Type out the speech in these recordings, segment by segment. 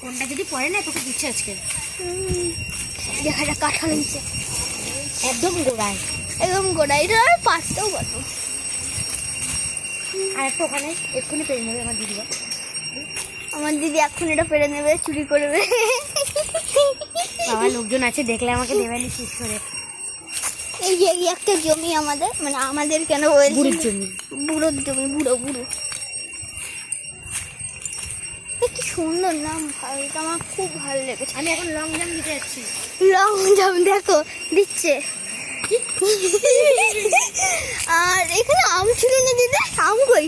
কোনটা যদি পড়ে না তোকে দিচ্ছে আজকে। দেখা যাক কাঁঠাল নিচে একদম গোড়ায়, একদম গোড়ায়, এটা পাঁচটাও কত। আর একটা ওখানে এক্ষুনি পেরে নেবে আমার দিদিরা। আমার দিদি এখন এটা পেরে নেবে, চুরি করবে। বাবা লোকজন আছে দেখলে আমাকে দেবেনি শেষ করে। এই যে এই একটা জমি আমাদের, মানে আমাদের কেন বুড়োর জমি, বুড়োর জমি, বুড়ো বুড়ো। কি সুন্দর নাম, ভাই এটা আমার খুব ভালো লেগেছে। আমি এখন লং জাম্প দিতে যাচ্ছি। লং জাম্প দেখো দিচ্ছে। আর এখানে আম ছিল না দিদি, আম কই?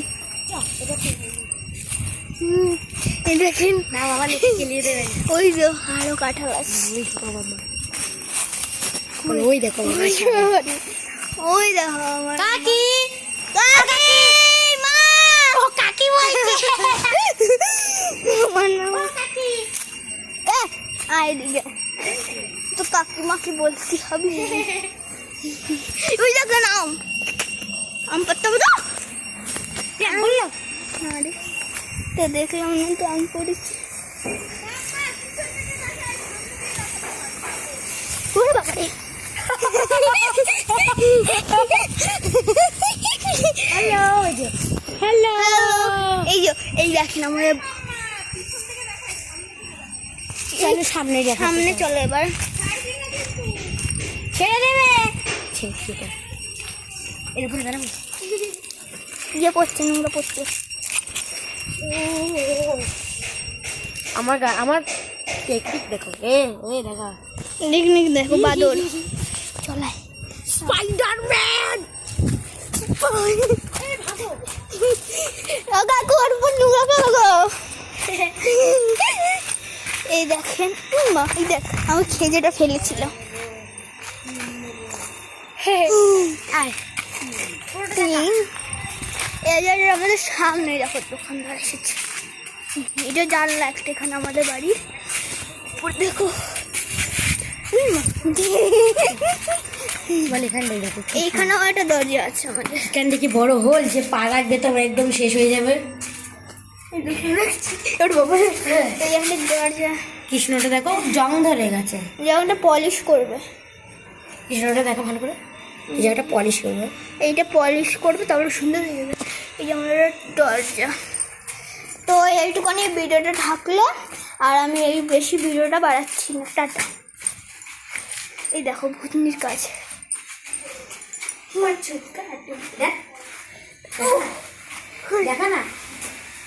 এই দেখেন না বাবা লিখে খেলিয়ে দেবে। ওই যে আরো কাঁঠাল আছে। ওই দেখো ওই দেখো আমার কাকি, কাকি মা, ও কাকি বলছে। আমার নাম কাকি। আয় দিকে তো কাকিমাকে বলতে হবে। ওই দেখেন আম, আম পাত্তা বলো বললো আরে তো দেখে আমি তো আম পড়েছি। ওরে বাবারে, হ্যালো, হ্যালো, এই যে এই দেখেন আমরা চলো সামনে যাবো। সামনে চলো এবার। ছেড়ে দেবে। ঠিক আছে, এরকম দাঁড়াবো। ইয়ে পড়ছে, নোংরা পড়ছে। আমার টেকনিক দেখো, এ দেখা টেকনিক দেখো, বাদর চলাই স্পাইডারম্যান। কাকু ওর উপর নোংরা ফেলো গো। এই দেখেন মা, এই দেখ আমি খেজেটা ফেলেছিলাম। আয় এই যে আমাদের সামনে দেখো দোকানদার এসেছে। এটা জানলা একটা এখানে আমাদের বাড়ির উপর দেখো। বল এখান থেকে দেখো, এইখানেও একটা দরজা আছে আমাদের। এখান থেকে বড় হোল যে পা রাখবে তো একদম শেষ হয়ে যাবে। এই একটা দরজা, কৃষ্ণটা দেখো জং ধরে গেছে। যেমনটা পলিশ করবে, কৃষ্ণটা দেখো ভালো করে, এই জায়গাটা পলিশ করবে। এইটা পলিশ করবে তারপরে সুন্দর হয়ে যাবে। এই যে আমাদের দরজা। তো এইটুখানি ভিডিওটা ঢাকলো, আর আমি এই বেশি ভিডিওটা বাড়াচ্ছি না। টাটা। এই দেখো ভুতনির কাজ। দেখা না